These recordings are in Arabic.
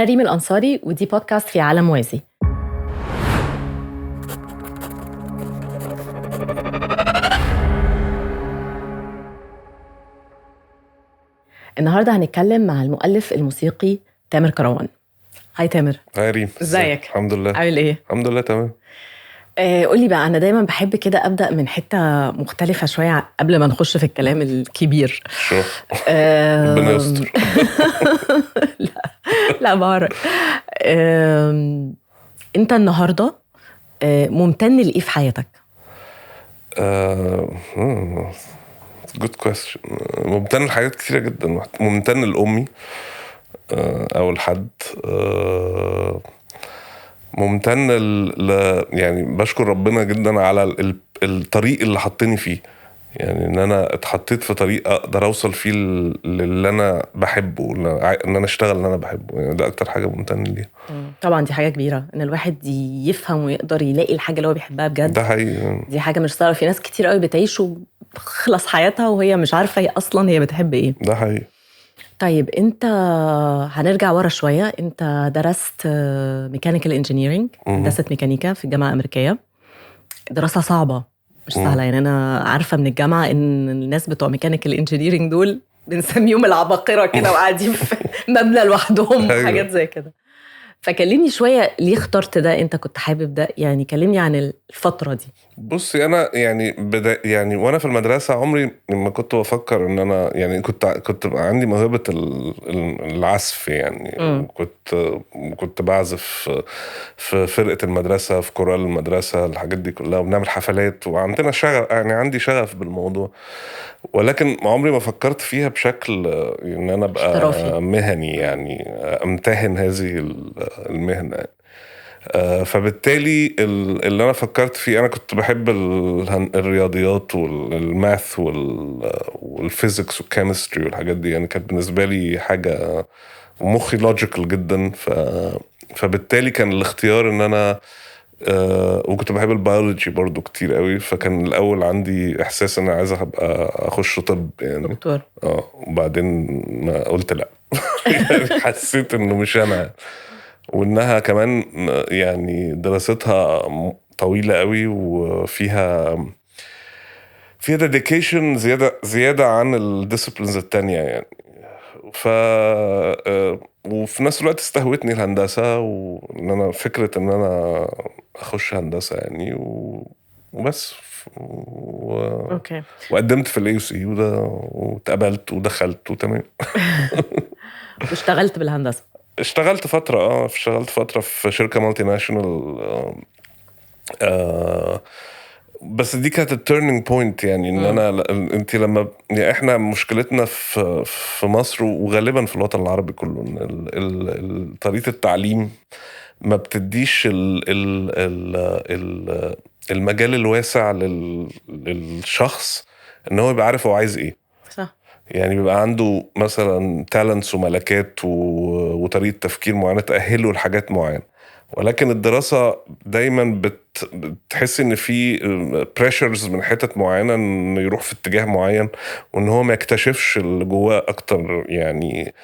أنا ريم الأنصاري ودي بودكاست في عالم موازي. النهاردة هنتكلم مع المؤلف الموسيقي تامر كروان. هاي تامر. هاي ريم، ازيك؟ الحمد لله. عامل ايه؟ الحمد لله تمام. قولي بقى، أنا دايما بحب كده أبدأ من حتة مختلفة شوية قبل ما نخش في الكلام الكبير. شو ربنا يستر. لا بعرف. أنت النهاردة ممتن لإيه في حياتك؟ good question. ممتن لحاجات كثيرة جدا. ممتن لأمي أول حد. ممتن يعني بشكر ربنا جدا على الطريق اللي حطني فيه، يعني ان انا اتحطيت في طريق اقدر اوصل فيه للي انا بحبه، ان انا اشتغل اللي انا بحبه. يعني ده اكتر حاجه ممتن ليها. طبعا دي حاجه كبيره ان الواحد يفهم ويقدر يلاقي الحاجه اللي هو بيحبها بجد. ده حقيقي. دي حاجه مش سهله، في ناس كتير قوي بتعيش وخلص حياتها وهي مش عارفه هي اصلا هي بتحب ايه. ده حقيقي. طيب انت هنرجع ورا شويه. انت درست ميكانيكال انجينيرينج، هندسه ميكانيكا في الجامعه الامريكيه. دراسه صعبه مش سهله. يعني انا عارفه من الجامعه ان الناس بتوع ميكانيكال انجينيرينج دول بنسميهم العباقره كده وقاعدين في مبنى لوحدهم وحاجات زي كده. فكلمني شويه ليه اخترت ده، انت كنت حابب ده؟ يعني كلمني عن الفتره دي. بصي انا يعني يعني وانا في المدرسه عمري ما كنت بفكر ان انا يعني كنت عندي موهبه العزف. يعني كنت بعزف في فرقه المدرسه، في كورال المدرسه، الحاجات دي كلها، وبنعمل حفلات وعندنا شغف، يعني عندي شغف بالموضوع. ولكن عمري ما فكرت فيها بشكل ان انا ابقى احترافي مهني، يعني امتهن هذه المهنه. فبالتالي اللي انا فكرت فيه، انا كنت بحب الرياضيات والماث والفيزيكس والكيمستري والحاجات دي. يعني كانت بالنسبه لي حاجه، ومخي لوجيكال جدا. فبالتالي كان الاختيار ان انا وكنت بحب البيولوجي برضو كتير قوي. فكان الاول عندي احساس ان انا عايز ابقى اخش طب يعني دكتور. وبعدين ما قلت لا. يعني حسيت انه مش انا، وانها كمان يعني دراستها طويلة قوي وفيها dedication زيادة عن الديسيبلينز التانية يعني. وفي نفس الوقت استهوتني الهندسة، وان انا فكرة ان انا اخش هندسة يعني وبس. اوكي. وقدمت في الاي سي واتقبلت ودخلت وتمام. واشتغلت بالهندسه؟ اشتغلت فترة في شركة مالتي ناشونال. بس دي كانت التيرنينج بوينت. يعني ان انا انت لما يعني احنا مشكلتنا في مصر وغالبا في الوطن العربي كله ان طريقة التعليم ما بتديش المجال الواسع للشخص ان هو يبقى عارف هو عايز ايه. صح. يعني بيبقى عنده مثلا تالنتس وملكات وطريقة تفكير معينة تأهله لحاجات معينة. ولكن الدراسة دايما بتحس ان في بريشرز من حتت معينة ان يروح في اتجاه معين، وان هو ما يكتشفش اللي جواه اكتر. يعني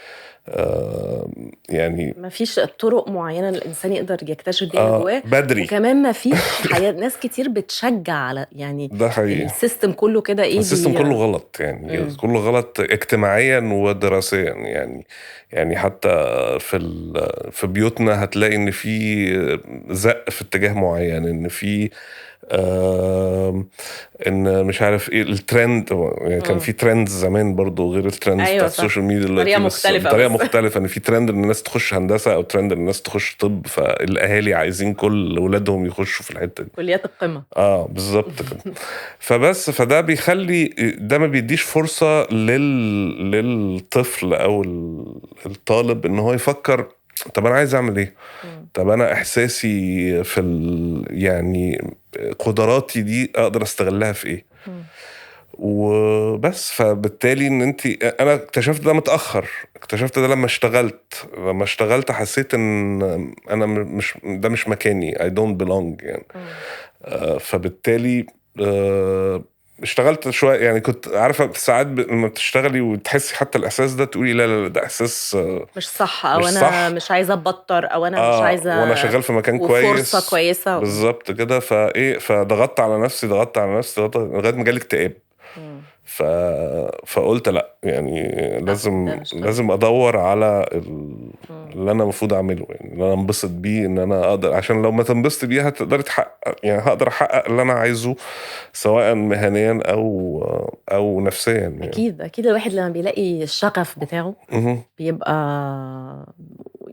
ما فيش طرق معينة الإنسان يقدر يكتشف بيها اللي جواه بدري. وكمان ما فيش حياة. ناس كتير بتشجع على يعني ده حقيقي. السيستم كله كده ايه، السيستم كله غلط يعني. كله غلط اجتماعيا ودراسيا يعني حتى في بيوتنا هتلاقي ان في زق في اتجاه معين، ان في ان مش عارف ايه الترند. يعني كان في ترند زمان برضو غير الترند بتاع السوشيال ميديا دلوقتي، طريقة مختلفة. ان في ترند ان الناس تخش هندسة او ترند ان الناس تخش طب، فالاهالي عايزين كل ولادهم يخشوا في الحتة دي، كليات القمة. بالظبط كده. فده بيخلي ده ما بيديش فرصة للطفل او الطالب ان هو يفكر طب انا عايز اعمل ايه. طب انا احساسي يعني قدراتي دي اقدر استغلها في ايه. وبس. فبالتالي انا اكتشفت ده متاخر. اكتشفت ده لما اشتغلت حسيت ان انا ده مش مكاني. I don't belong يعني. فبالتالي اشتغلت شويه يعني، كنت عارفه ساعات لما بتشتغلي وتحسي حتى الاحساس ده تقولي لا لا لا ده احساس مش صح، او مش انا صح. مش عايزه ابطر، او انا مش عايزه، وانا شغال في مكان وفرصه كويس كويسه. بالظبط كده، فضغطت على نفسي لغايه ما جالي اكتئاب. مم. ف... فقلت لا يعني لا ده لازم مش طبيعي. ادور على مم. اللي انا المفروض اعمله، يعني اللي انا انبسط بيه، ان انا اقدر، عشان لو ما تنبسط بيه هتقدري تحقق، يعني هقدر احقق اللي انا عايزه سواء مهنيا او نفسيا يعني. اكيد اكيد، الواحد لما بيلاقي الشغف بتاعه مهم. بيبقى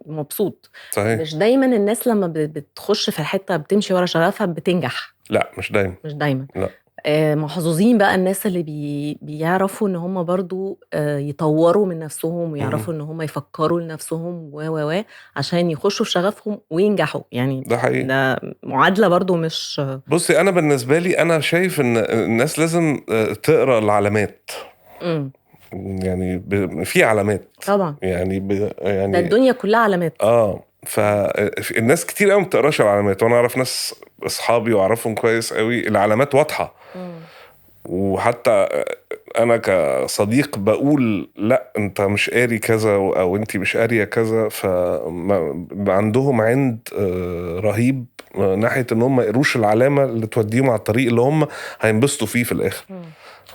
مبسوط. صحيح. مش دايما الناس لما بتخش في الحته بتمشي ورا شغفها بتنجح. لا مش دايما. مش دايما. لا. محظوظين بقى الناس اللي بيعرفوا ان هم برضو يطوروا من نفسهم، مهم. ويعرفوا ان هم يفكروا لنفسهم عشان يخشوا في شغفهم وينجحوا يعني. ده حقيقي. ده معادلة برضو مش. بصي انا بالنسبه لي انا شايف ان الناس لازم تقرا العلامات، مم. يعني في علامات طبعا. يعني ده يعني الدنيا كلها علامات. فالناس كتير قوي ما بتقراش العلامات، وانا اعرف ناس اصحابي واعرفهم كويس قوي العلامات واضحه. مم. وحتى انا كصديق بقول لا انت مش قاري كذا او انت مش قاريه كذا، فعندهم عند رهيب ناحيه ان هم ما يقروش العلامه اللي توديهم على الطريق اللي هم هينبسطوا فيه في الاخر. مم.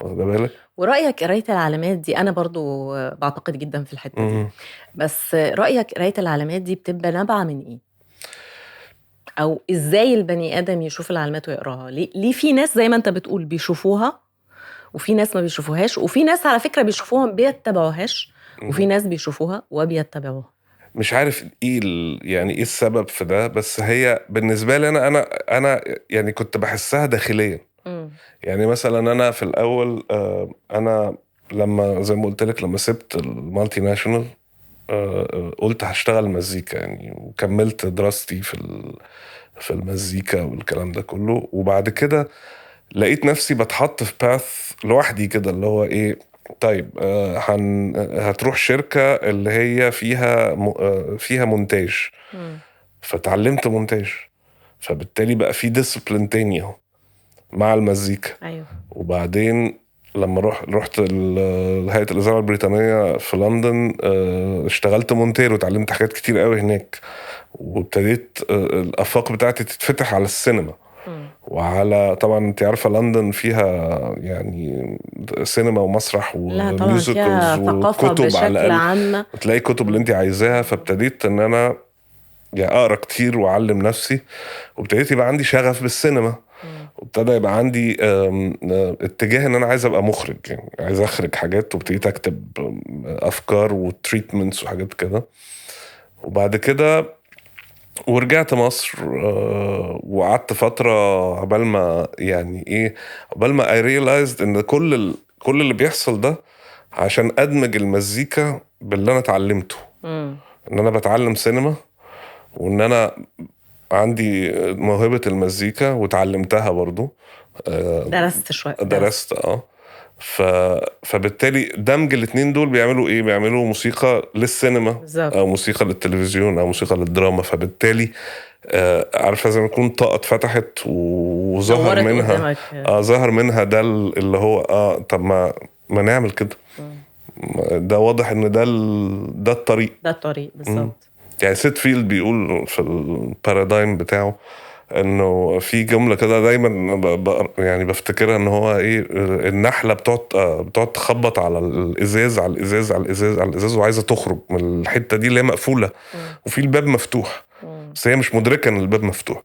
واخد بالك؟ ورأيك قراية العلامات دي، أنا برضو بعتقد جدا في الحتة دي، مم. بس رأيك قراية العلامات دي بتبقى نابعة من إيه؟ أو إزاي البني آدم يشوف العلامات ويقراها؟ ليه في ناس زي ما أنت بتقول بيشوفوها، وفي ناس ما بيشوفوهاش، وفي ناس على فكرة بيشوفوها ما بيتبعوهاش، وفي ناس بيشوفوها وبيتبعوها؟ مش عارف ايه يعني ايه السبب في ده، بس هي بالنسبه لي انا يعني كنت بحسها داخليا. مم. يعني مثلا انا في الاول انا لما زي ما قلت لك لما سبت المالتي ناشونال قلت هشتغل مزيكا يعني، وكملت دراستي في المزيكا والكلام ده كله. وبعد كده لقيت نفسي بتحط في باث لوحدي كده، اللي هو ايه، طيب هتروح شركة اللي هي فيها مونتاج. مم. فتعلمت مونتاج، فبالتالي بقى في ديسيبلين تاني اهو مع المزيكا. أيوه. وبعدين لما رحت هيئة الإذاعة البريطانية في لندن اشتغلت مونتير وتعلمت حاجات كتير قوي هناك. وابتديت الآفاق بتاعتي تتفتح على السينما، وعلى طبعا انت عارفة لندن فيها يعني سينما ومسرح لا طبعا وميوزيكلز فيها ثقافة وكتب على بشكل الأقل، عام. وتلاقي كتب اللي انت عايزاها. فابتديت ان انا يعني اقرا كتير واعلم نفسي، وابتديت يبقى عندي شغف بالسينما. وابتدى يبقى عندي اتجاه ان انا عايز ابقى مخرج، يعني عايز اخرج حاجات، وابتديت اكتب افكار وتريتمنتس وحاجات كده. وبعد كده ورجعت مصر وقعدت فترة عبال ما يعني ايه، عبال ما I realized ان كل اللي بيحصل ده عشان ادمج المزيكا باللي انا اتعلمته. ان انا بتعلم سينما، وان انا عندي موهبة المزيكا وتعلمتها برضو. درست شوية. درست فبالتالي دمج الاتنين دول بيعملوا ايه، بيعملوا موسيقى للسينما بالظبط. او موسيقى للتلفزيون او موسيقى للدراما. فبالتالي عارفة زي ما يكون طاقة اتفتحت وظهر نورت منها قدامك. ظهر منها ده اللي هو طب ما نعمل كده. ده واضح ان ده الطريق. ده الطريق بالظبط. يعني سيت فيلد بيقول في البارادايم بتاعه انه في جمله كده دايما يعني بفتكرها، ان هو ايه، النحله بتقعد تخبط على الازاز على الازاز على الازاز على الازاز، وعايزه تخرج من الحته دي اللي هي مقفوله، وفي الباب مفتوح، بس هي مش مدركه ان الباب مفتوح.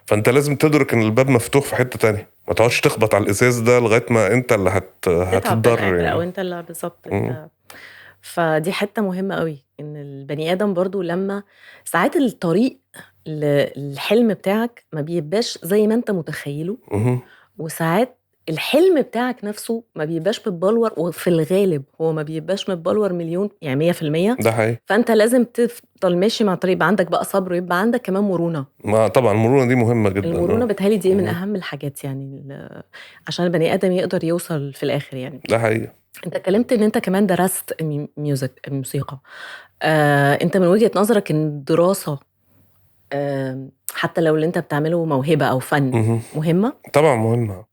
فانت لازم تدرك ان الباب مفتوح في حته تانية، ما تقعدش تخبط على الازاز ده لغايه ما انت اللي هتتضر يعني. او يعني. انت اللي بالظبط انت. فدي حته مهمه قوي، ان البني ادم برضو لما ساعات الطريق للحلم بتاعك ما بيبقاش زي ما انت متخيله، وساعات الحلم بتاعك نفسه ما بيبقاش متبلور، وفي الغالب هو ما بيبقاش متبلور مليون يعني 100%. ده حقيقي. فانت لازم تفضل ماشي مع الطريق، يبقى عندك بقى صبر، ويبقى عندك كمان مرونه. ما طبعا المرونه دي مهمه جدا. المرونه بتهيألي دي من اهم الحاجات يعني، عشان البني ادم يقدر يوصل في الاخر يعني. ده حقيقي. انت اتكلمت ان انت كمان درست الموسيقى. انت من وجهة نظرك ان الدراسة حتى لو اللي انت بتعمله موهبة او فن مهمة؟ طبعا مهمة.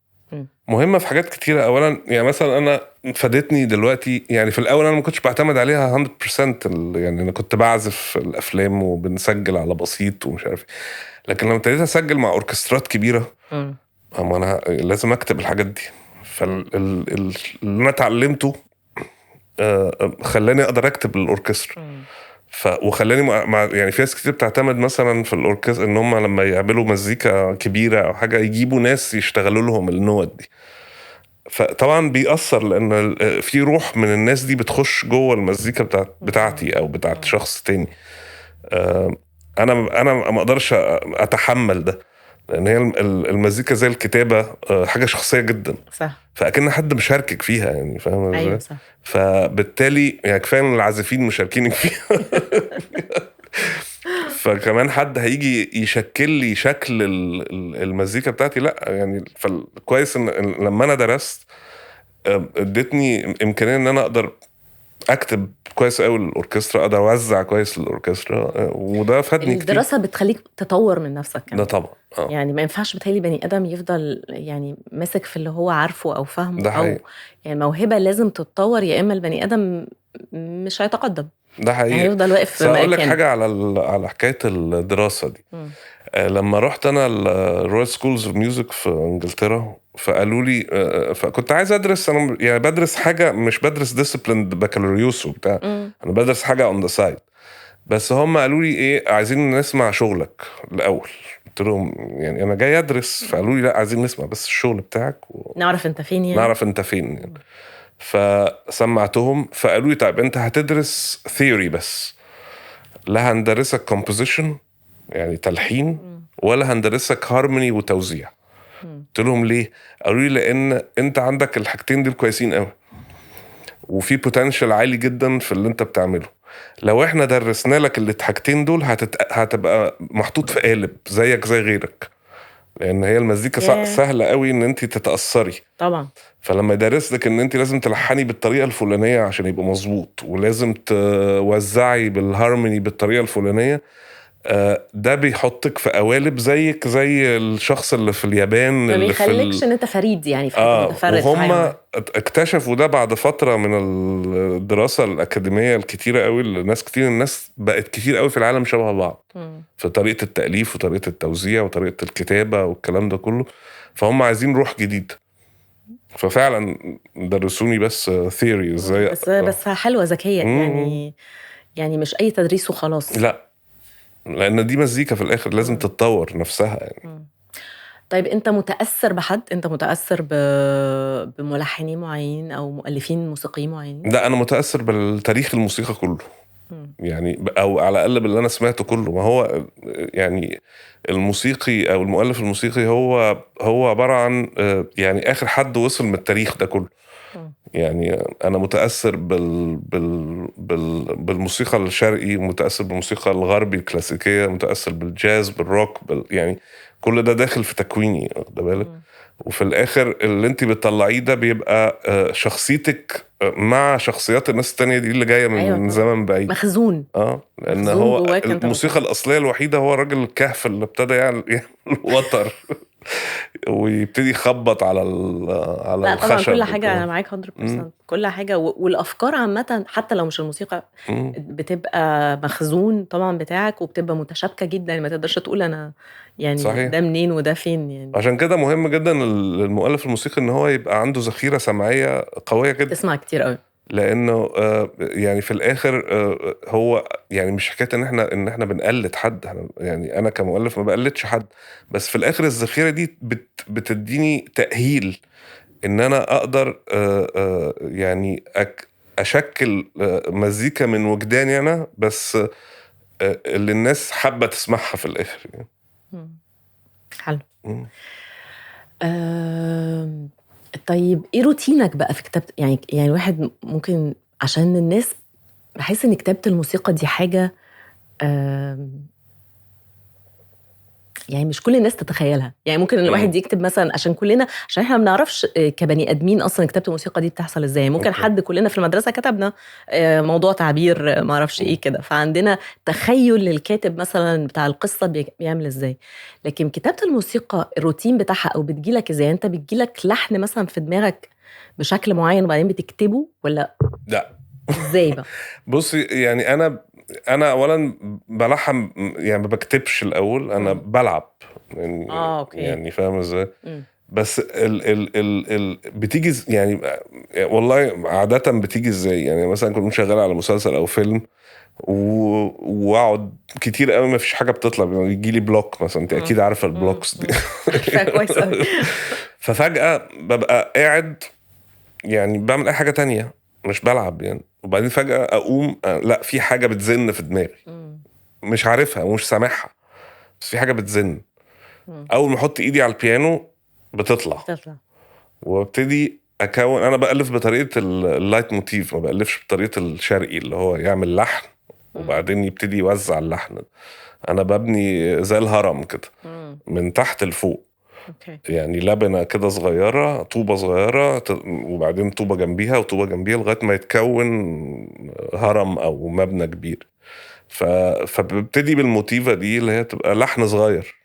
مهمة في حاجات كتيرة. أولا يعني مثلا أنا فادتني دلوقتي، يعني في الأول أنا ما كنتش بعتمد عليها 100%. يعني أنا كنت بعزف الأفلام وبنسجل على بسيط ومش عارف إيه. لكن لما ابتديت أسجل مع أوركسترات كبيرة، أما أنا لازم أكتب الحاجات دي. اللي أنا اتعلمته خلاني أقدر أكتب الأوركسترا. وخلاني يعني في ناس كتير بتعتمد مثلا في الأوركسترا إن هم لما يعملوا مزيكا كبيرة أو حاجة يجيبوا ناس يشتغلوا لهم النوت دي. فطبعا بيأثر لأن في روح من الناس دي بتخش جوه المزيكا بتاعتي أو بتاعت شخص تاني. أنا ما أقدرش أتحمل ده، لأن هي المزيكا زي الكتابة حاجة شخصية جدا. صح. فأكن حد مشاركك فيها، يعني فاهم ازاي؟ أيوة صح. فبالتالي يعني كفاية إن العازفين مشاركينك فيها فكمان حد هيجي يشكل لي شكل المزيكا بتاعتي. لا يعني فالكويس ان لما انا درست ادتني امكانيه ان انا اقدر اكتب كويس قوي للاوركسترا، اقدر اوزع كويس للاوركسترا، وده فادني كتير. الدراسة بتخليك تطور من نفسك كمان. ده طبعا يعني ما ينفعش بتهيألي بني آدم يفضل يعني ماسك في اللي هو عارفه أو فهمه، ده حقيقي. أو يعني موهبة لازم تتطور، يا إما البني آدم مش هيتقدم. ده حقيقي. يعني هيفضل واقف في بس اقول لك مكانه. حاجه على حكايه الدراسه دي. لما رحت انا الرويال سكولز اوف ميوزك في انجلترا، فقالوا لي فكنت عايز ادرس، انا يعني بدرس حاجه، مش بدرس ديسيبلين بكالوريوس وبتاع، انا بدرس حاجه اون ذا سايد. بس هم قالوا لي ايه، عايزين نسمع شغلك الاول. قلت لهم يعني انا جاي ادرس. فقالوا لي لا، عايزين نسمع بس الشغل بتاعك نعرف انت فين يعني. نعرف انت فين يعني. فسمعتهم، فقالوا لي طيب انت هتدرس ثيوري بس، لا هندرسك كومبوزيشن يعني تلحين، ولا هندرسك هارموني وتوزيع. قلت لهم ليه؟ قالوا لي لان انت عندك الحاجتين دول كويسين قوي، وفي بوتنشال عالي جدا في اللي انت بتعمله. لو احنا درسنا لك الحاجتين دول هتبقى محطوط في قالب زيك زي غيرك، لان هي المزيكا سهله قوي ان انت تتاثري طبعا. فلما يدرس لك ان انت لازم تلحني بالطريقه الفلانيه عشان يبقى مظبوط، ولازم توزعي بالهارموني بالطريقه الفلانيه، ده بيحطك في قوالب زيك زي الشخص اللي في اليابان، ما اللي بيخليكش ان انت فريد يعني في حته متفرد. وهم اكتشفوا ده بعد فتره من الدراسه الاكاديميه الكتيره قوي. الناس بقت كتير قوي في العالم شبه بعض في طريقه التاليف وطريقه التوزيع وطريقه الكتابه والكلام ده كله. فهم عايزين روح جديد، ففعلا درسوني بس ثيوري ازاي. بس حلوه ذكيه يعني مش اي تدريس وخلاص. لا، لان دي مزيكا في الاخر لازم تتطور نفسها يعني. طيب انت متاثر بحد؟ انت متاثر بملحنين معينين او مؤلفين موسيقيين معينين؟ لا، انا متاثر بالتاريخ الموسيقى كله يعني، او على الاقل باللي انا سمعته كله. ما هو يعني الموسيقي او المؤلف الموسيقي هو عباره عن يعني اخر حد وصل من التاريخ ده كله. يعني انا متاثر بالموسيقى الشرقي، متاثر بالموسيقى الغربي الكلاسيكيه، متاثر بالجاز، بالروك، يعني كل ده داخل في تكويني، واخد بالك؟ وفي الاخر اللي انت بتطلعيه ده بيبقى شخصيتك مع شخصيات الناس التانية دي اللي جاية من زمن بعيد، مخزون. لان هو الموسيقى الاصليه الوحيده هو الراجل الكهف اللي ابتدى يعمل وتر ويبتدي يخبط على لا الخشب. طبعا كل حاجه انا معاك 100%. كل حاجه والافكار عامه حتى لو مش الموسيقى بتبقى مخزون طبعا بتاعك، وبتبقى متشابكه جدا، ما تقدرش تقول انا يعني صحيح. ده منين وده فين يعني. عشان كده مهم جدا للمؤلف الموسيقي ان هو يبقى عنده ذخيره سمعيه قويه جدا، تسمع كتير قوي، لانه يعني في الاخر هو يعني مش حكايه ان احنا بنقلد حد. يعني انا كمؤلف ما بقلدش حد، بس في الاخر الذخيره دي بتديني تاهيل ان انا اقدر يعني اشكل مزيكا من وجداني انا بس، اللي الناس حابه تسمعها في الاخر يعني. حلو. طيب ايه روتينك بقى في كتابة؟ يعني الواحد ممكن عشان الناس بحس ان كتابة الموسيقى دي حاجة يعني مش كل الناس تتخيلها. يعني ممكن الواحد يكتب مثلا عشان احنا ما بنعرفش كبني ادمين اصلا كتابه الموسيقى دي بتحصل ازاي. ممكن حد كلنا في المدرسه كتبنا موضوع تعبير ما اعرفش ايه كده، فعندنا تخيل للكاتب مثلا بتاع القصه بيعمل ازاي. لكن كتابه الموسيقى الروتين بتاعها او بتجيلك ازاي؟ انت بتجيلك لحن مثلا في دماغك بشكل معين وبعدين بتكتبه ولا لا ازاي بقى؟ بصي يعني انا اولا بلحن، يعني ما بكتبش الاول، انا بلعب يعني. اوكي. يعني فاهم ازاي؟ بس ال بتيجي يعني والله عادة بتيجي ازاي. يعني مثلا كنت شغال على مسلسل او فيلم واقعد كتير قوي ما فيش حاجه بتطلع، يجي لي بلوك مثلا. انت اكيد عارفه البلوكس دي. كويس قوي. ففجاه ببقى قاعد يعني بعمل اي حاجه تانية مش بلعب يعني، وبعدين فجاه اقوم لا في حاجه بتزن في دماغي مش عارفها ومش سامعها، بس في حاجه بتزن. اول ما احط ايدي على البيانو بتطلع وابتدي اكون. انا بألف بطريقه اللايت موتيف، ما بألفش بطريقه الشرقي اللي هو يعمل لحن وبعدين يبتدي يوزع اللحن. انا ببني زي الهرم كده من تحت لفوق. يعني لبنه كده صغيره، طوبه صغيره وبعدين طوبه جنبيها وطوبه جنبيها لغايه ما يتكون هرم او مبنى كبير. فببتدي بالموتيفه دي اللي هي تبقى لحن صغير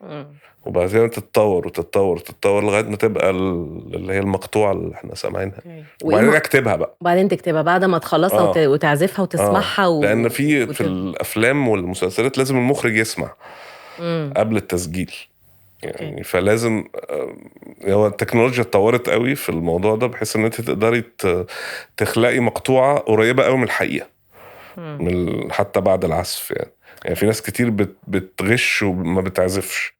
وبعدين تتطور وتتطور وتتطور لغايه ما تبقى اللي هي المقطوعه اللي احنا سامعينها. وبعدين اكتبها بقى، وبعدين تكتبها بعد ما تخلصها وتعزفها وتسمعها لان في الافلام والمسلسلات لازم المخرج يسمع قبل التسجيل يعني. فلازم هو التكنولوجيا اتطورت قوي في الموضوع ده بحيث ان انت تقدري تخلقي مقطوعه قريبه قوي من الحقيقه من حتى بعد العزف يعني في ناس كتير بتغش وما بتعزفش.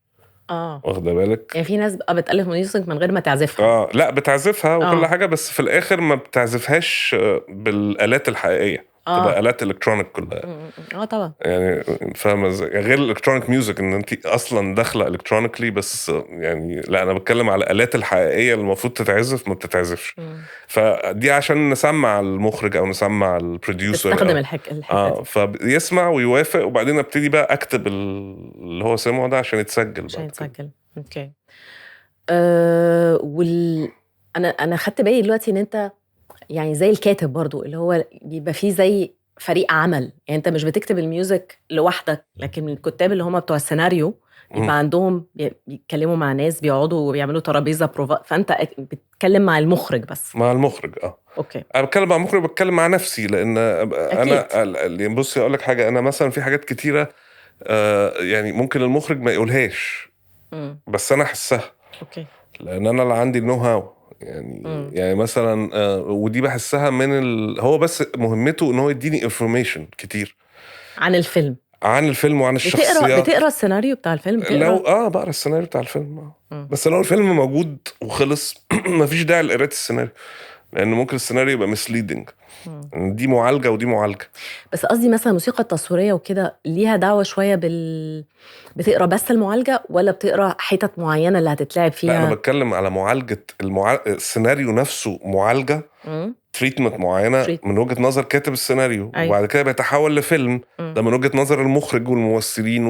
واخده بالك؟ يعني في ناس بتألف موسيقى من غير ما تعزفها. لا بتعزفها وكل حاجه، بس في الاخر ما بتعزفهاش بالآلات الحقيقيه. تبقى آلات إلكترونيك كلها. طبعا. يعني فاهمه ازاي؟ غير الإلكترونيك ميوزك ان انت اصلا داخله إلكترونيكلي، بس يعني لا انا بتكلم على الآلات الحقيقيه اللي المفروض تتعزف ما بتتعزفش. فدي عشان نسمع المخرج او نسمع البروديوسر تستخدم الحكايه فيسمع ويوافق وبعدين ابتدي بقى اكتب اللي هو سمعه ده عشان يتسجل اوكي. انا خدت بالي دلوقتي ان انت يعني زي الكاتب برضو اللي هو بيبقى فيه زي فريق عمل. يعني انت مش بتكتب الميوزك لوحدك، لكن الكتاب اللي هم بتوع السيناريو يبقى عندهم بيتكلموا مع ناس بيقعدوا وبيعملوا ترابيزه بروفا، فانت بتتكلم مع المخرج بس. مع المخرج اوكي. انا بتكلم مع المخرج، بتكلم مع نفسي لان أكيد. انا بصي اقول لك حاجه. انا مثلا في حاجات كتيره يعني ممكن المخرج ما يقولهاش بس انا احسها. اوكي. لان انا اللي عندي النو هاو يعني. يعني مثلا ودي بحسها هو بس مهمته ان هو يديني انفورميشن كتير عن الفيلم وعن الشخصيات. بتقرا السيناريو بتاع الفيلم؟ لو بقرا السيناريو بتاع الفيلم بس لو الفيلم موجود وخلص مفيش داعي لقراءة السيناريو، لأن ممكن السيناريو يبقى مسليدنج. دي معالجة ودي معالجة. بس قصدي مثلا الموسيقى التصويرية وكده ليها دعوة شوية بتقرا بس المعالجة ولا بتقرا حتت معينة اللي هتتلعب فيها؟ لا أنا بتكلم على معالجة السيناريو نفسه، معالجة تريتمنت معينة من وجهة نظر كاتب السيناريو. وبعد كده بيتحول لفيلم ده من وجهة نظر المخرج والممثلين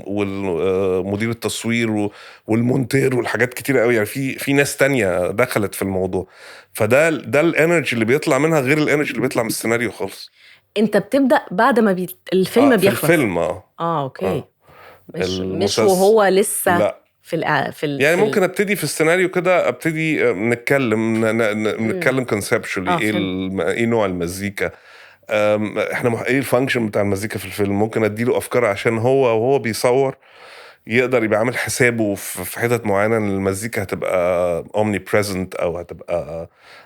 والمدير التصوير والمونتير والحاجات كتير قوي. يعني في ناس تانية دخلت في الموضوع. فده الانرجي اللي بيطلع منها غير الانرجي اللي بيطلع من السيناريو خالص. انت بتبدأ بعد ما الفيلم بيخلص؟ في الفيلم اوكي. مش وهو لسه لا. يعني ممكن ابتدي في السيناريو كده، ابتدي نتكلم كونسبشولي ايه نوع المزيكا، احنا ايه الفانكشن بتاع المزيكا في الفيلم. ممكن اديله افكار عشان وهو بيصور يقدر يبقى عامل حسابه في حتت معينه ان المزيكا هتبقى اومني بريزنت او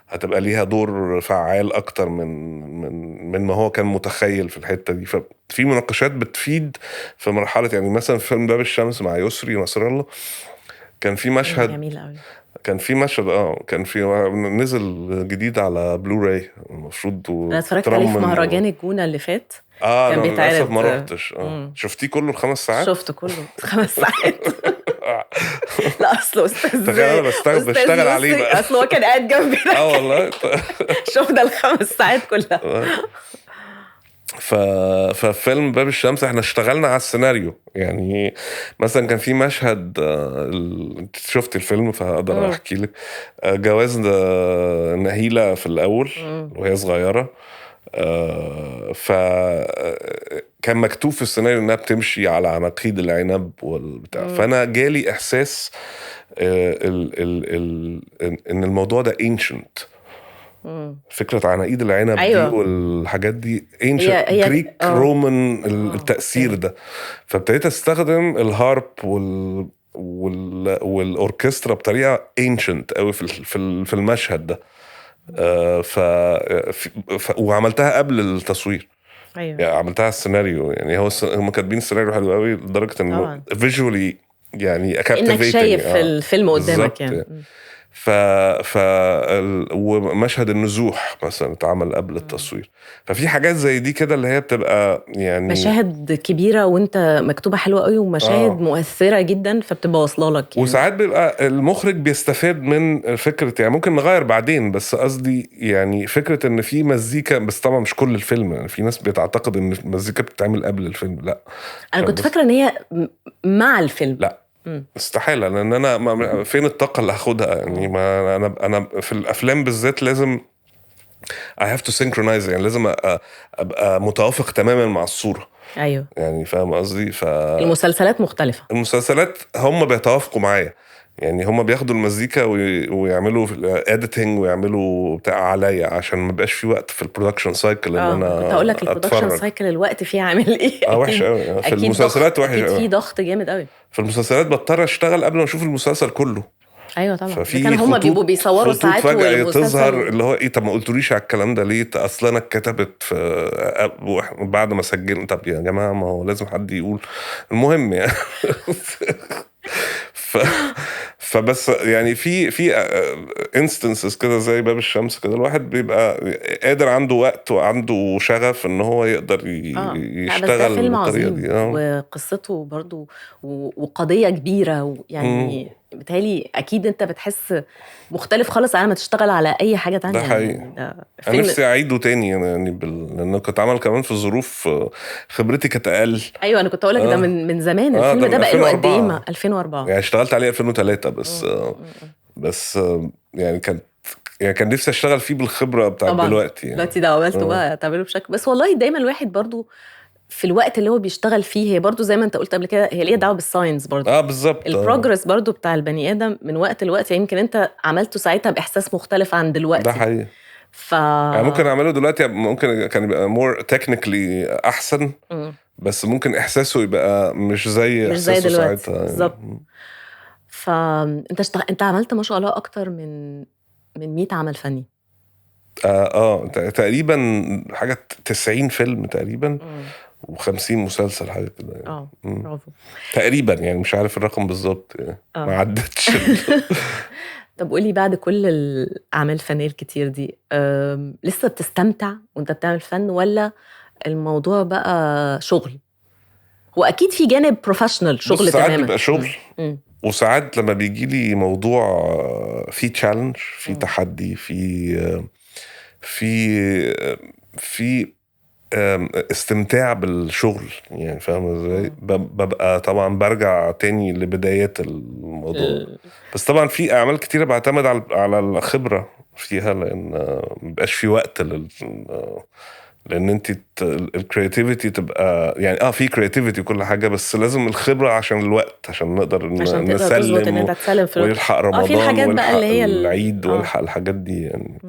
هتبقى ليها دور فعال اكتر من ما هو كان متخيل في الحته دي. ففي مناقشات بتفيد في مرحله. يعني مثلا في فيلم باب الشمس مع يسري نصر الله كان في مشهد جميل قوي. كان في مشهد كان في نزل جديد على بلوراي المفروض. انا اتفرجت عليه في مهرجان الجونة اللي فات. كان بيتعرض. للاسف ما روحتش. شفتيه كله 5 ساعات؟ شفته كله 5 ساعات. لا اصله استاذ انا بشتغل عليه بقى. اصله هو كان قاعد جنبي. والله شفنا 5 ساعات كلها. ففيلم باب الشمس احنا اشتغلنا على السيناريو. يعني مثلا كان في مشهد انت شفت الفيلم فاقدر احكي لك. جواز نهيلة في الاول وهي صغيرة، فكان مكتوب في السيناريو انها بتمشي على عناقيد العنب والبتاع. فانا جالي احساس ان الموضوع ده ancient. فكرة عناقيد العنب أيوة. دي والحاجات دي ancient هي جريك رومان التأثير ده. فابتديت استخدم الهارب والأوركسترا بطريقة ancient قوي في المشهد ده. وعملتها قبل التصوير. أيوة. يعني عملتها السيناريو، يعني هم كاتبين السيناريو حلو قوي لدرجة انه فيجولي يعني انك شايف الفيلم قدامك يعني. ومشهد النزوح مثلا اتعمل قبل التصوير. ففي حاجات زي دي كده اللي هي بتبقى يعني مشاهد كبيرة وانت مكتوبة حلوة قوي ومشاهد مؤثرة جدا فبتبقى واصله لك يعني. وساعات بيبقى المخرج بيستفاد من فكرة، يعني ممكن نغير بعدين، بس قصدي يعني فكرة ان في مزيكا، بس طبعا مش كل الفيلم. يعني في ناس بتعتقد ان المزيكا بتتعمل قبل الفيلم. لا انا كنت فاكرة ان هي مع الفيلم. لا استحالة، لان انا فين الطاقة اللي هاخدها يعني. ما انا في الافلام بالذات لازم I have to synchronize، يعني لازم ابقى متوافق تماما مع الصورة. ايوه يعني فاهم قصدي. المسلسلات مختلفة. المسلسلات هم بيتوافقوا معايا، يعني هم بياخدوا المزيكا ويعملوا اديتنج ويعملوا بتاع عليا عشان ما بقاش في وقت في البرودكشن سايكل ان انا كنت اقول لك البرودكشن سايكل الوقت فيه عامل ايه. وحش قوي في المسلسلات، وحش قوي. في ضغط جامد قوي في المسلسلات. بضطر اشتغل قبل ما اشوف المسلسل كله. ايوه طبعا. ففي كان هم بيبقوا بيصوروا ساعات فجأة تظهر اللي هو ايه، طب ما قلتوليش على الكلام ده ليه؟ اصلا انا اتكتبت في بعد ما سجلت. طب يا جماعه ما هو لازم حد يقول. المهم يعني فبس يعني في انستنسز كده زي باب الشمس كده، الواحد بيبقى قادر، عنده وقت وعنده شغف ان هو يقدر يشتغل فيلم بالطريقه عظيم دي. وقصته برضو وقضيه كبيره يعني. بالتالي اكيد انت بتحس مختلف خالص على ما تشتغل على اي حاجه تانية. ده حقيقي. يعني ده انا نفسي اعيده تاني يعني لانه كنت عمل كمان في ظروف خبرتي كانت اقل. ايوه انا كنت اقول لك ده من زمان. الفيلم ده بقى له قد ايه؟ 2004 يعني اشتغلت عليه 2003 بس يعني كان نفسي اشتغل فيه بالخبره بتاعت دلوقتي يعني. دلوقتي ده عملته بقى تعمله بشكل. بس والله دايما الواحد برضو في الوقت اللي هو بيشتغل فيه، هي برضو زي ما انت قلت قبل كده، هي ليها دعوه بالساينس برضو. بالظبط. البروجرس برضو بتاع البني ادم من وقت لوقت. يعني يمكن انت عملته ساعتها باحساس مختلف عن دلوقتي. ده حقيقي. يعني ممكن اعمله دلوقتي، ممكن كان يبقى مور تكنيكلي احسن. بس ممكن احساسه يبقى مش زي احساسه ساعتها. بالظبط. انت عملت ما شاء الله اكتر من 100 عمل فني. تقريبا حاجه 90 فيلم تقريبا و50 مسلسل حاجه كده. برافو. تقريبا يعني مش عارف الرقم بالظبط يعني. ما عدتش. طب قولي بعد كل الاعمال الفنيه الكتير دي لسه بتستمتع وانت بتعمل فن، ولا الموضوع بقى شغل؟ هو اكيد في جانب بروفيشنال شغل تماما. ساعات بيبقى شغل وساعات لما بيجي لي موضوع فيه تشالنج، فيه تحدي، في استمتاع بالشغل يعني. فاهم ازاي؟ ببقى طبعا برجع تاني لبدايات الموضوع. بس طبعا في اعمال كتيرة بعتمد على الخبرة فيها، لان مبقاش في وقت لان انت الكرياتيفيتي تبقى يعني في كرياتيفيتي وكل حاجه، بس لازم الخبره عشان الوقت، عشان نقدر نسلم ويلحق رمضان ويلحق العيد ويلحق الحاجات دي يعني.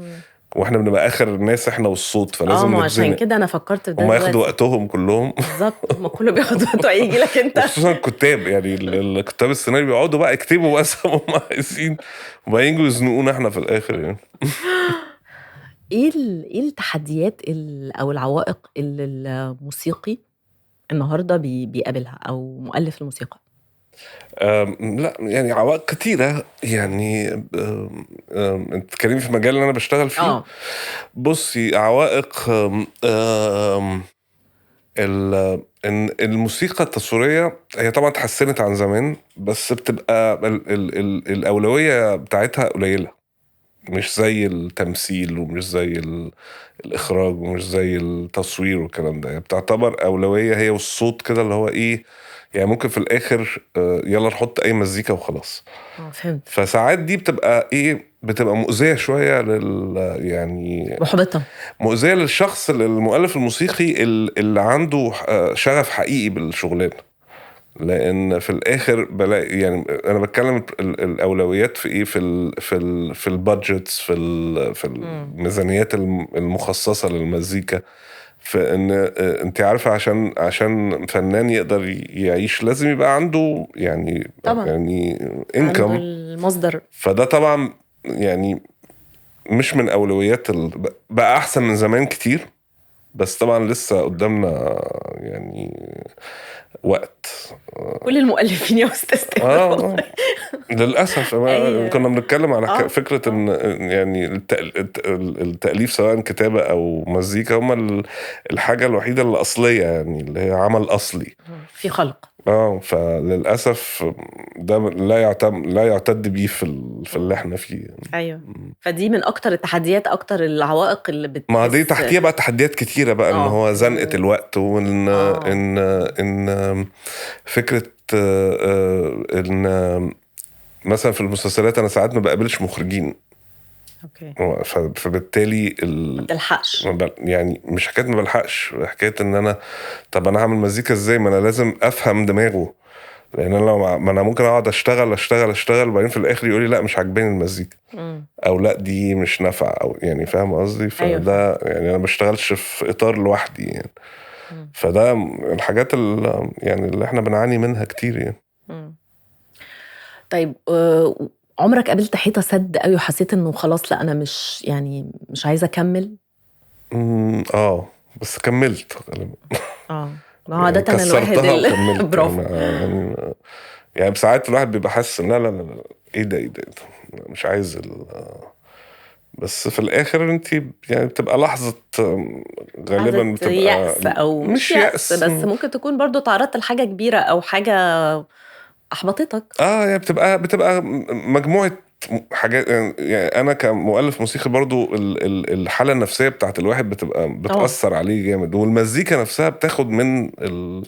واحنا بنبقى اخر الناس احنا والصوت، فلازم نتزنق. عشان كده انا فكرت في ده. هم ياخدوا وقتهم كلهم بالظبط. هم كله بياخد وقته هيجي لك انت. خصوصا الكتاب يعني الكتاب السيناريو بيقعدوا بقى يكتبوا بس هم عايزين، وبيجوا يزنقونا احنا في الاخر يعني. ايه التحديات او العوائق اللي الموسيقي النهارده بيقابلها او مؤلف الموسيقى؟ لا يعني عوائق كتيرة يعني. انت تتكلمي في المجال اللي انا بشتغل فيه. بصي عوائق الموسيقى التصويرية هي طبعا تحسنت عن زمان، بس بتبقى الأولوية بتاعتها قليلة مش زي التمثيل ومش زي الإخراج ومش زي التصوير والكلام ده. بتعتبر أولوية هي والصوت كده اللي هو إيه يعني ممكن في الآخر يلا نحط أي مزيكا وخلاص. فهمت. فساعات دي بتبقى إيه بتبقى مؤذية شوية يعني محبطة. مؤذية للشخص المؤلف الموسيقي اللي عنده شغف حقيقي بالشغلانة. لان في الاخر بلاقي يعني انا بتكلم الاولويات في ايه في البادجتس في الميزانيات المخصصه للمزيكا. فان انت عارفه عشان فنان يقدر يعيش لازم يبقى عنده يعني طبعا يعني عنده انكم. المصدر. فده طبعا يعني مش من اولويات بقى احسن من زمان كتير. بس طبعا لسه قدامنا يعني وقت. كل المؤلفين يا استاذ تامر. للأسف كنا بنتكلم على فكرة إن يعني التأليف سواء كتابة أو مزيكا هما الحاجة الوحيدة اللي أصلية يعني اللي هي عمل أصلي في خلق. فللأسف ده لا يعتد بيه في اللي احنا فيه. ايوه. فدي من اكتر التحديات اكتر العوائق اللي ما دي تحتيها بقى تحديات كتيرة بقى ان هو زنقة الوقت وان ان فكرة ان مثلا في المسلسلات انا ساعات ما بقابلش مخرجين. اوكي. فبالتالي ما بتلحقش يعني مش حكايه ما بلحقش حكايه ان انا طب انا هعمل مزيكا ازاي ما انا لازم افهم دماغه. لان انا لو ما انا ممكن اقعد اشتغل وبعدين في الاخر يقول لي لا مش عاجباني المزيكا او لا دي مش نافعه او يعني فاهم قصدي. فده يعني انا ما بشتغلش في اطار لوحدي يعني. فده الحاجات اللي يعني اللي احنا بنعاني منها كتير يعني. طيب عمرك قابلت حيطه سد قوي وحسيت انه خلاص لا انا مش عايزه اكمل؟ بس كملت غالبا. ما هو عادة الواحد برافو يعني بساعات الواحد بيبقى حاسس لا ايه ده مش عايز بس في الاخر انت يعني بتبقى لحظة غالبا بتبقى يأس او مش يأس بس ممكن تكون برضو تعرضت لحاجة كبيرة او حاجة احبطتك. يعني بتبقى مجموعة حاجات. يعني انا كمؤلف موسيقي برضو الحالة النفسية بتاعت الواحد بتبقى بتأثر عليه جامد. والمزيكا نفسها بتاخد من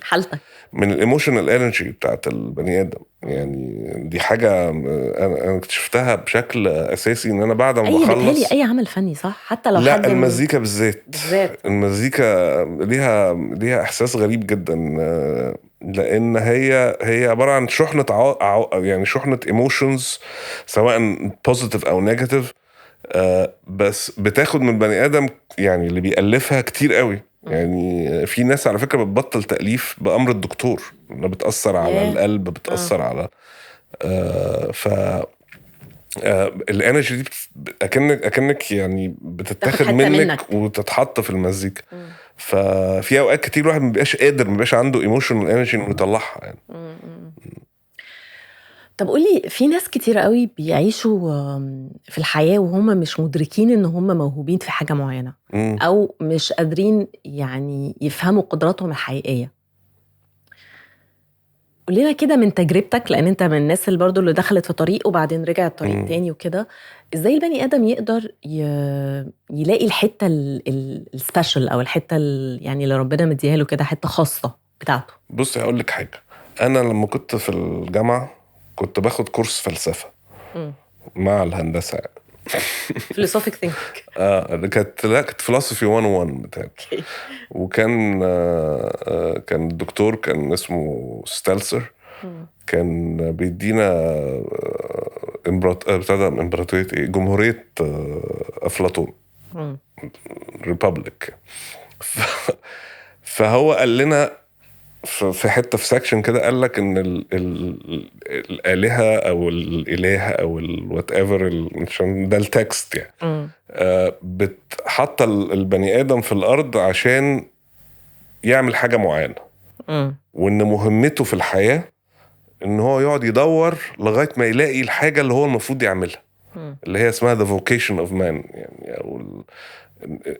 حالتك من الايموشنال انرجي بتاعت البني ادم. يعني دي حاجة انا اكتشفتها بشكل اساسي ان انا بعد ما بخلص اي عمل فني صح حتى لو لا المزيكا بالذات المزيكا ليها احساس غريب جدا. لان هي عباره عن شحنه يعني شحنه ايموشنز سواء بوزيتيف او نيجاتيف. بس بتاخد من البني ادم يعني اللي بيألفها كتير قوي. يعني في ناس على فكره بتبطل تأليف بأمر الدكتور انها بتأثر على القلب بتأثر على ف الانرجي دي اكنك يعني بتتاخد منك وتتحط في المزيكا. ففي اوقات كتير الواحد ما بيبقاش عنده ايموشنال انرجي انه يطلعها يعني. طب قولي في ناس كتير قوي بيعيشوا في الحياة وهم مش مدركين ان هم موهوبين في حاجة معينة او مش قادرين يعني يفهموا قدراتهم الحقيقية. قولينا كده من تجربتك لان انت من الناس اللي برضو اللي دخلت في طريق وبعدين رجعت طريق تاني وكده. ازاي البني ادم يقدر يلاقي الحتة السبيشال او الحتة يعني اللي ربنا مديها له كده حتة خاصة بتاعته؟ بصي هقول لك حاجة. انا لما كنت في الجامعة كنت باخد كورس فلسفة مع الهندسة philosophic thinking. كانت فلسفي 101 بتاعي. وكان كان الدكتور كان اسمه ستالسر كان بيدينا امبراطورية جمهورية أفلاطون ريبابليك. فهو قال لنا في حتة في سكشن كده قال لك ان الآلهة او الاله او الوات ايفر عشان ده التكست يعني بتحط البني ادم في الارض عشان يعمل حاجة معينة وان مهمته في الحياة ان هو يقعد يدور لغاية ما يلاقي الحاجة اللي هو المفروض يعملها اللي هي اسمها the vocation of man يعني او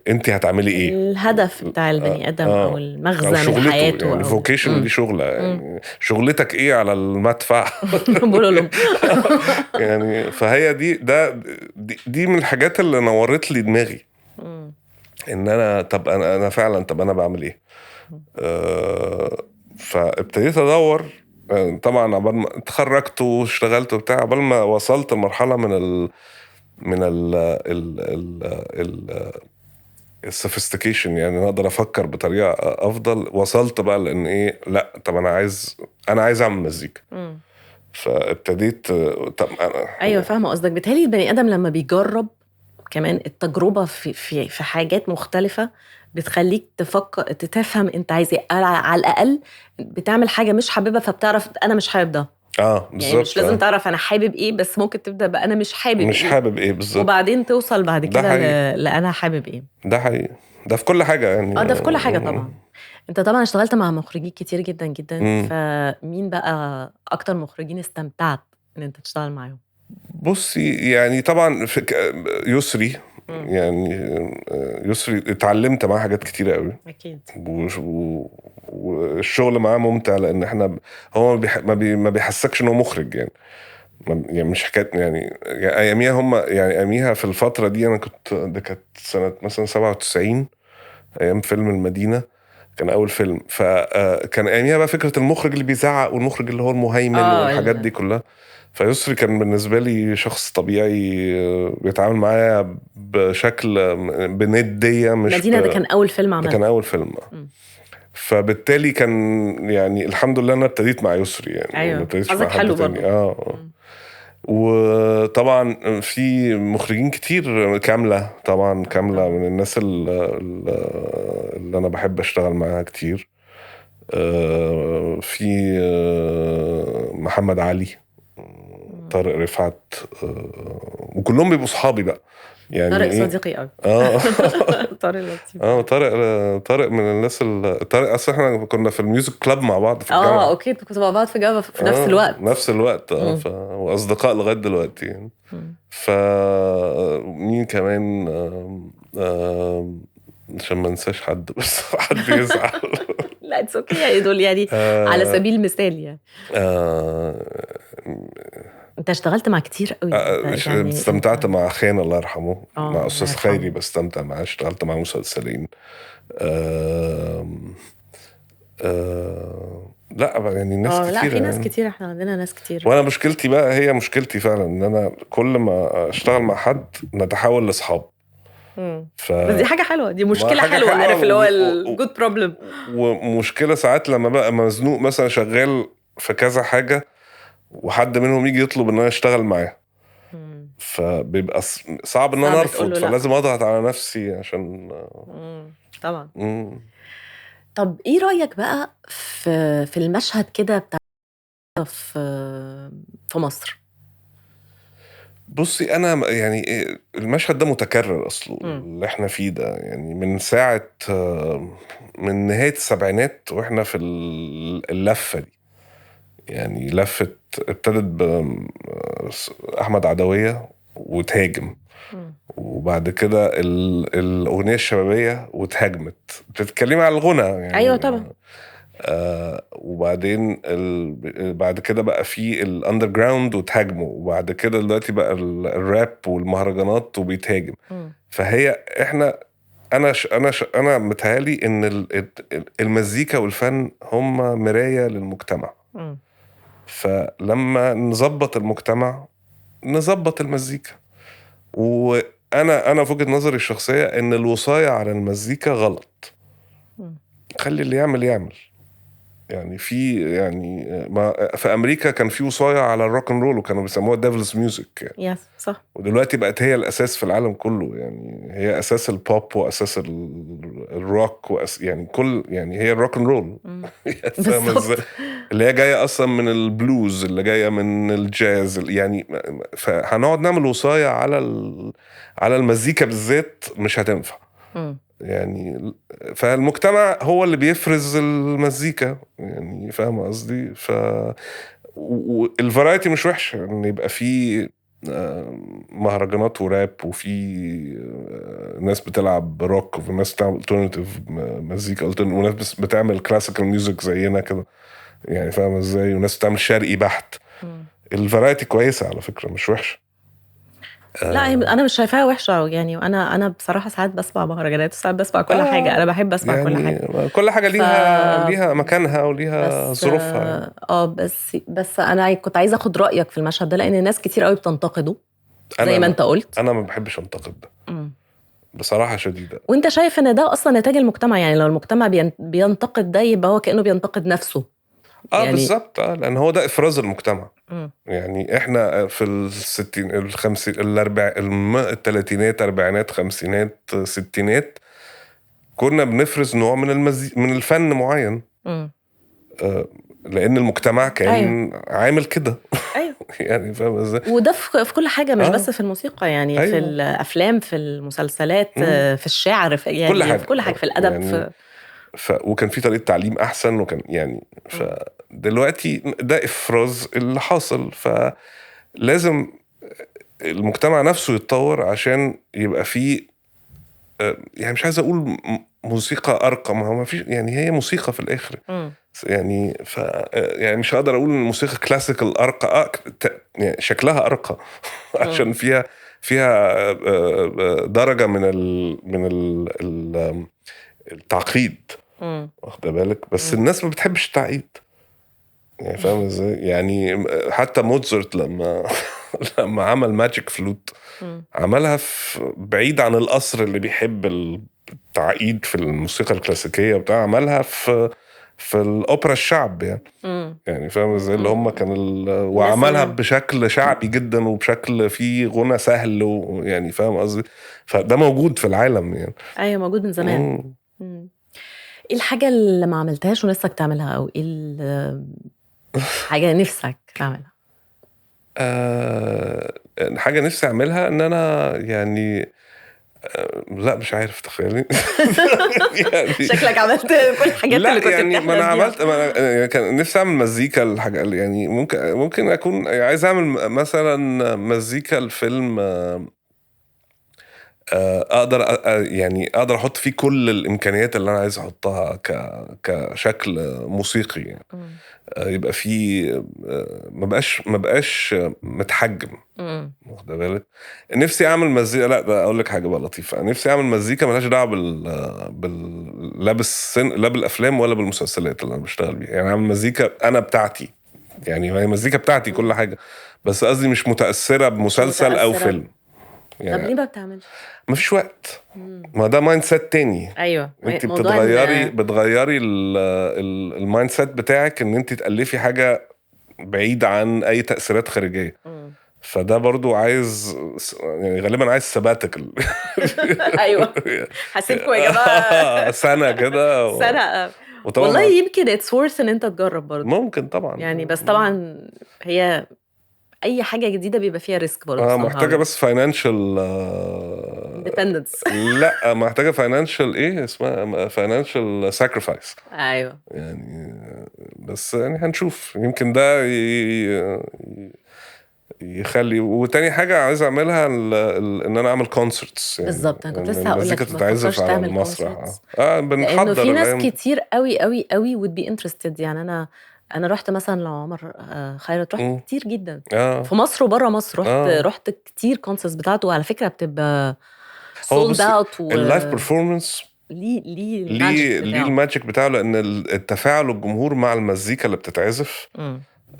انت هتعملي ايه، الهدف بتاع البني ادم او المغزى او من شغلته حياته يعني. او فوكيشن دي شغله يعني، شغلتك ايه على المدفع. بقول لهم يعني فهي دي من الحاجات اللي نورت لي دماغي، ان انا طب انا فعلا طب انا بعمل ايه. فابتديت ادور. طبعا عبال ما اتخرجت واشتغلت وبتاع، عبال ما وصلت لمرحله من السوفيستيكيشن، يعني اقدر افكر بطريقه افضل. وصلت بقى لان ايه، لا طب انا عايز اعمل مزيكا. فابتديت طب انا ايوه فاهمه قصدك. بيتهيألي البني ادم لما بيجرب كمان التجربه في حاجات مختلفه بتخليك تفهم انت عايز ايه. على الاقل بتعمل حاجه مش حاببها فبتعرف انا مش حابب ده. بالظبط. يعني مش لازم تعرف انا حابب ايه، بس ممكن تبدا بقى انا مش حابب مش ايه، حابب ايه بالظبط، وبعدين توصل بعد ده كده حقيقي. لانا حابب ايه. ده حقيقي، ده في كل حاجه يعني. ده في كل حاجه طبعا. انت طبعا اشتغلت مع مخرجين كتير جدا جدا، مم. فمين بقى اكتر مخرجين استمتعت ان انت تشتغل معاهم؟ بصي يعني طبعا يسري. يعني يسري اتعلمت معاه حاجات كتيرة قوي اكيد. والشغل معاه ممتع، لان احنا هو ما بيحسكش انه مخرج يعني. يعني مش حكايه يعني اياميها هم يعني اياميها في الفتره دي انا ده كانت سنه مثلا 97، ايام فيلم المدينه كان اول فيلم. فكان اياميها بقى فكره المخرج اللي بيزعق والمخرج اللي هو المهيمن والحاجات دي كلها. فيسري كان بالنسبه لي شخص طبيعي، بيتعامل معايا بشكل بنديه، مش مدينة ده كان أول فيلم ده عمله. كان اول فيلم. فبالتالي كان يعني الحمد لله انا ابتديت مع يسري يعني. أيوة. ما ابتديتش حظك مع حد حلو تاني. برضه. وطبعا في مخرجين كتير. كاملة طبعا، كاملة من الناس اللي انا بحب اشتغل معاها كتير. في محمد علي، طارق رفعت، وكلهم بيبقوا صحابي بقى يعني. طارق ايه صديقي قوي. طارق لطيف. طارق من الناس طارق اصلا احنا كنا في الميوزك كلاب مع بعض في الجامعه. اوكي، كنتوا مع بعض في جامعه في نفس الوقت. نفس الوقت. واصدقاء لغايه دلوقتي يعني. فمين كمان عشان ما انساش حد بس حد يزعل. لا اتس اوكي يعني، دول يعني على سبيل المثال يعني. انت اشتغلت مع كتير قوي يعني استمتعت مع خان الله يرحمه، مع استاذ خيري بستمتع معاه. اشتغلت معاه مسلسلين. لا يعني ناس كتير. لا في ناس كتير، احنا عندنا ناس كتير. وانا مشكلتي بقى، هي مشكلتي فعلا ان انا كل ما اشتغل مع حد نتحول لاصحاب. بس دي حاجه حلوه، دي مشكله حلوه. عارف اللي هو الجود بروبلم. ومشكله ساعات لما بقى مزنوق مثلا شغال في كذا حاجه، وحد منهم يجي يطلب ان انا اشتغل معاه، فبيبقى صعب ان انا ارفض. فلازم اضغط على نفسي عشان طبعا. طب ايه رايك بقى في المشهد كده بتاع في مصر؟ بصي انا يعني المشهد ده متكرر اصله اللي احنا فيه ده، يعني من ساعه من نهايه السبعينات واحنا في اللفه دي. يعني لفه ابتدت باحمد عدويه وتهاجم، وبعد كده الاغنيه الشبابيه وتهاجمت. بتتكلمي على الغنى يعني. ايوه طبعا. وبعدين بعد كده بقى في الاندر جراوند وتهاجموا، وبعد كده دلوقتي بقى الراب والمهرجانات وبيتهاجم. فهي احنا انا متهيألي ان المزيكا والفن هم مراية للمجتمع. فلما نظبط المجتمع نظبط المزيكا. وانا في وجهة نظري الشخصية ان الوصاية على المزيكا غلط. خلي اللي يعمل. يعني في امريكا كان في وصاية على الروك اند رول، وكانوا بيسموها ديفلز ميوزك يعني. يس صح. ودلوقتي بقت هي الاساس في العالم كله، يعني هي اساس البوب واساس الروك يعني كل يعني هي الروك اند رول. فاهمه ازاي؟ اللي هي جايه اصلا من البلوز، اللي جايه من الجاز يعني. فهنقعد نعمل وصاية على المزيكا بالذات مش هتنفع يعني. فالمجتمع هو اللي بيفرز المزيكا يعني. فاهم قصدي؟ والفرايتي مش وحشه ان يبقى فيه مهرجانات وراب، وفي ناس بتلعب روك، وفي ناس بتعمل الترناتيف مزيكا، وناس بتعمل كلاسيكال ميوزك زينا كده يعني، فاهم ازاي، وناس بتعمل شرقي بحت. الفرايتي كويسه على فكره، مش وحشه. لا انا مش شايفاها وحشه يعني. انا بصراحه ساعات بسمع مهرجانات وساعات بسمع كل حاجه. انا بحب اسمع يعني كل حاجه. كل حاجه ليها مكانها وليها بس ظروفها يعني. بس انا كنت عايزه اخد رايك في المشهد ده، لان ناس كتير قوي بتنتقده زي ما انت قلت. انا ما بحبش انتقد ده بصراحه شديده. وانت شايف ان ده اصلا نتاج المجتمع؟ يعني لو المجتمع بينتقد ده، يبقى هو كانه بينتقد نفسه يعني. بالظبط. لان هو ده افراز المجتمع. يعني احنا في الستين الخمسين الثلاثينات اربعينات خمسينات ستينات كنا بنفرز نوع من الفن معين. لان المجتمع كان عامل كده. ايوه يعني فاهم ازاي. وده في كل حاجه، مش بس في الموسيقى يعني. في الافلام، في المسلسلات، في الشعر، يعني كل حاجة. في كل حاجه، في الادب يعني وكان في طريقه تعليم احسن، وكان يعني فدلوقتي ده افراز اللي حاصل، فلازم المجتمع نفسه يتطور عشان يبقى فيه يعني مش عايز اقول موسيقى ارقى، ما هو ما فيش يعني، هي موسيقى في الاخر يعني. يعني مش هقدر اقول ان الموسيقى كلاسيكال ارقى، يعني شكلها ارقى عشان فيها درجه من التعقيد، واخد بالك. بس الناس ما بتحبش التعقيد يعني، فاهم ازاي. يعني حتى موتزارت لما عمل ماجيك فلوت عملها بعيد عن القصر اللي بيحب التعقيد في الموسيقى الكلاسيكية بتاع، عملها في الأوبرا الشعب يعني. يعني فاهم ازاي، اللي هم وعملها بشكل شعبي جدا، وبشكل فيه غنى سهل، ويعني فاهم قصدي. فده موجود في العالم يعني. ايوه موجود من زمان. ايه الحاجة اللي ما عملتهاش ونفسك تعملها، او ايه حاجة نفسك تعملها؟ حاجة نفسي اعملها ان انا يعني لا مش عارف، تخيلني. يعني شكلك عملت كل الحاجات اللي كنت يعني ما انا عملت كان نفسي اعمل مزيكا الحاجة يعني. ممكن اكون عايز اعمل مثلا مزيكا الفيلم اقدر يعني اقدر احط فيه كل الامكانيات اللي انا عايز احطها كشكل موسيقي يعني. يبقى فيه ما بقاش متحجم، واخد بالك. نفسي اعمل مزيكا، لا ده اقول لك حاجه بقى لطيفه، نفسي اعمل مزيكا ملهاش دعوه لا بالافلام ولا بالمسلسلات اللي انا بشتغل بيها. يعني اعمل مزيكا انا بتاعتي، يعني هي مزيكا بتاعتي كل حاجه، بس قصدي مش متاثره بمسلسل او فيلم يعني. طب ليه ما بتعملش؟ مفيش وقت. ما ده مايند سيت تاني. ايوه انت بتغيري المايند سيت بتاعك، ان انت تألفي حاجه بعيد عن اي تأثيرات خارجيه. فده برضو عايز يعني غالبا عايز سباتك. ايوه هسيبكم يا جماعه سنه كده سنه. والله يمكن اتس وورث ان انت تجرب برضو. ممكن طبعا يعني. بس طبعا هي اي حاجه جديده بيبقى فيها ريسك برضه. محتاجه بس فاينانشال ديبندنس. لا محتاجه فاينانشال ايه اسمها، فاينانشال ساكريفايس. ايوه يعني بس يعني هنشوف، يمكن ده يخلي. وتاني حاجه عايز اعملها ان انا اعمل كونسرتس يعني. بالظبط، انا كنت لسه هقول لك تتعزف على المسرح. لانه في ناس كتير قوي قوي قوي would be interested. يعني انا رحت مثلا لعمر خيرت، رحت كتير جدا في مصر وبره مصر. رحت كتير كونسرتس بتاعته، على فكره بتبقى سولد اوت. اللايف بيرفورمانس ليه الماجيك بتاعه، لان التفاعل الجمهور مع المزيكا اللي بتتعزف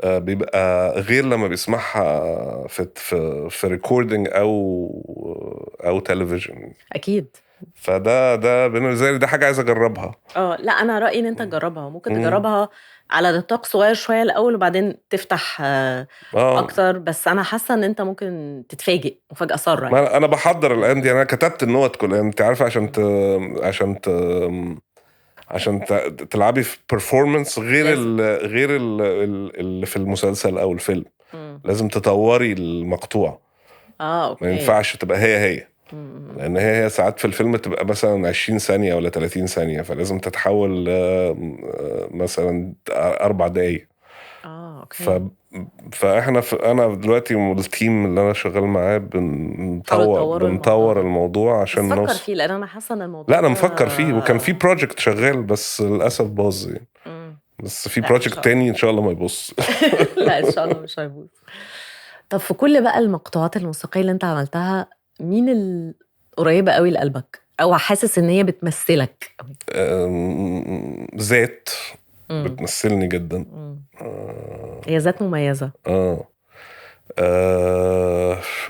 بيبقى غير لما بيسمعها في ريكوردينج او تلفزيون. اكيد. فده بالنسبه لي ده حاجه عايز اجربها. لا انا رايي ان انت تجربها. ممكن تجربها على نطاق صغير شويه الاول، وبعدين تفتح اكتر. بس انا حاسه ان انت ممكن تتفاجئ مفاجاه ساره يعني. انا بحضر الايام دي. انا كتبت النوت كلها، انت عارفه، عشان تلعبي في performance غير اللي في المسلسل او الفيلم. لازم تطوري المقطوع. اوكي. ما ينفعش تبقى هي لان هي ساعات في الفيلم تبقى مثلا 20 ثانية ولا 30 ثانية، فلازم تتحول مثلا 4 دقايق. فاحنا انا دلوقتي والتيم اللي انا شغال معاه بنطور الموضوع عشان بفكر نوصل فيه، لان انا حاسه ان الموضوع لا انا مفكر فيه، وكان في بروجكت شغال بس للاسف باظ يعني. بس في بروجكت تاني ان شاء الله ما يبص. لا ان شاء الله مش هيبوظ. طب في كل بقى المقطوعات الموسيقيه اللي انت عملتها، مين القريبه قوي لقلبك او حاسس ان هي بتمثلك؟ ذات بتمثلني جدا. هي ذات مميزه.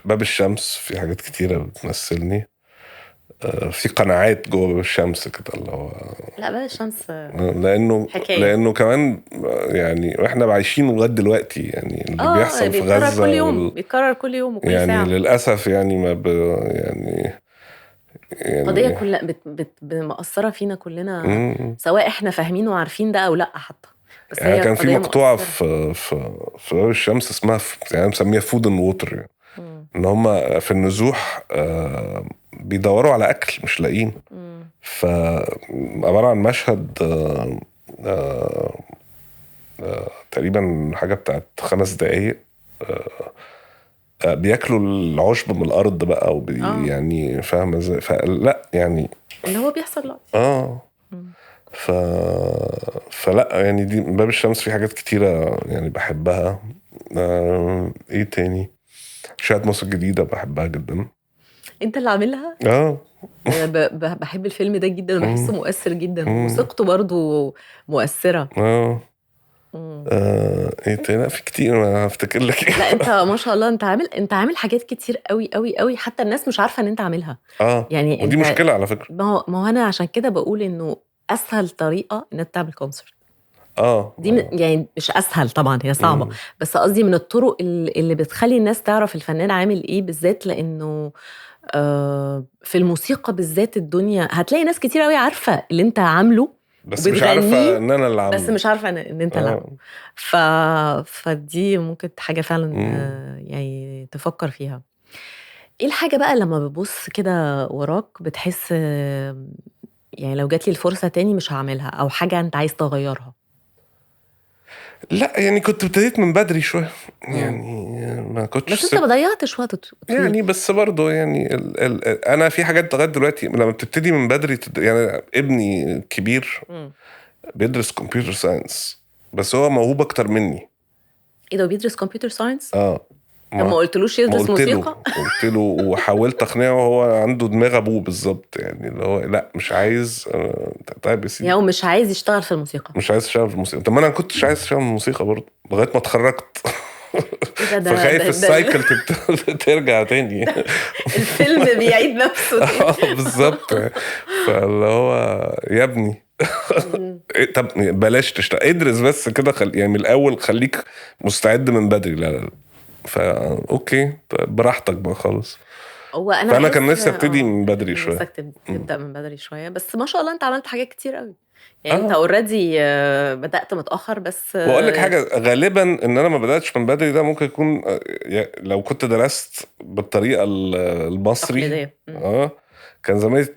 باب الشمس في حاجات كتيره بتمثلني. في قناعات جوه باب الشمس كده اللي هو لا باب الشمس لانه كمان يعني احنا عايشين لغايه دلوقتي يعني اللي بيحصل في غزه كل يوم بيتكرر كل يوم وكل يعني ساعه للاسف يعني ما يعني قضيه كلها مأثره فينا كلنا، سواء احنا فاهمين وعارفين ده او لا حتى. بس يعني هي كان في مقطوعه مؤثرة. في باب الشمس اسمها يعني مسميها فود اند ووتر يعني. ان هم في النزوح بيدوروا على اكل مش لاقيين، فعباره عن مشهد تقريبا حاجه بتاعت 5 دقايق بياكلوا العشب من الارض بقى يعني فاهمه ازاي؟ فلا يعني اللي هو بيحصل فلا يعني دي باب الشمس في حاجات كتيره يعني بحبها. ايه تاني؟ شاهد مصر الجديدة بحبها جدا. انت اللي عاملها؟ انا بحب الفيلم ده جدا وبحسه مؤثر جدا، وموسيقته برضو مؤثرة. ايه تاني؟ في كتير ما هفتكر لك. لا انت ما شاء الله، انت عامل حاجات كتير قوي قوي قوي، حتى الناس مش عارفة ان انت عاملها. يعني ودي مشكلة على فكرة. ما هو انا عشان كده بقول انه اسهل طريقة انك تعمل كونسرت دي يعني مش اسهل طبعا، هي صعبة. بس قصدي من الطرق اللي بتخلي الناس تعرف الفنان عامل ايه، بالذات لانه في الموسيقى بالذات الدنيا هتلاقي ناس كتير قوي عارفة اللي انت عامله بس مش عارفة ان انا اللي عامله، بس مش عارفة ان انت اللي عامله. فدي ممكن حاجة فعلا يعني تفكر فيها. ايه الحاجة بقى لما ببص كده وراك بتحس يعني لو جات لي الفرصة تاني مش هعملها، او حاجة انت عايز تغيرها؟ لا يعني كنت ابتديت من بدري شوية يعني ما كنتش بس انت ما ضيعتش وقت طويل يعني. بس برضو يعني انا في حاجات لغايه دلوقتي لما بتبتدي من بدري يعني ابني الكبير بيدرس كمبيوتر ساينس، بس هو موهوب اكتر مني. ايه ده بيدرس كمبيوتر ساينس؟ طب ما قلتلوش يدرس موسيقى؟ قلت له وحاولت اقنعه، وهو عنده دماغ ابوه بالظبط يعني اللي هو لا مش عايز. طيب يا سيدي، يعني مش عايز يشتغل في الموسيقى، مش عايز يشتغل في الموسيقى. طب ما انا كنتش عايز اشتغل في الموسيقى برضه لغايه ما اتخرجت. فخايف السايكل ترجع تاني. الفيلم بيعيد نفسه. بالظبط. فاللي هو يا ابني طب بلاش تشتغل، ادرس بس كده يعني من الاول خليك مستعد من بدري. لا اوكي براحتك بقى خالص. فانا كان نفسي ابتدي من بدري شويه. تبدا من بدري شويه، بس ما شاء الله انت عملت حاجات كتير قوي يعني. انت اوريدي بدات متاخر، بس واقول لك حاجه، غالبا ان انا ما بداتش من بدري ده ممكن يكون لو كنت درست بالطريقه المصري كان زمان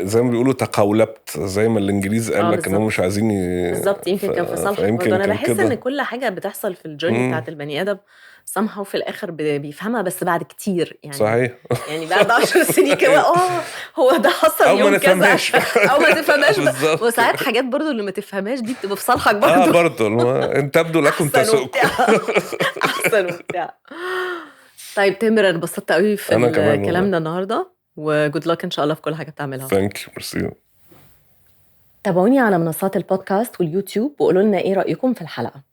زي ما بيقولوا تقولبت، زي ما الانجليز قال لك انهم مش عايزين بالظبط. يمكن كان في صالحك برضه. انا بحس ان كل حاجه بتحصل في الجيرني بتاعت البني ادم سامحه وفي الاخر بيفهمها، بس بعد كتير يعني. صحيح. يعني بعد 10 سنين كده هو ده حصل أو يوم كذا او ما تفهمهاش. وساعات حاجات برضو اللي ما تفهمهاش دي بتبقى في صالحك برضو. برضو انت تبدو لكم تسوق احسن وبتاع. طيب تامر، انا انبسطت قوي في كلامنا النهارده، وجود لك ان شاء الله في كل حاجه بتعملها. ثانك يو. ميرسي. تابعوني على منصات البودكاست واليوتيوب وقولوا لنا ايه رايكم في الحلقه.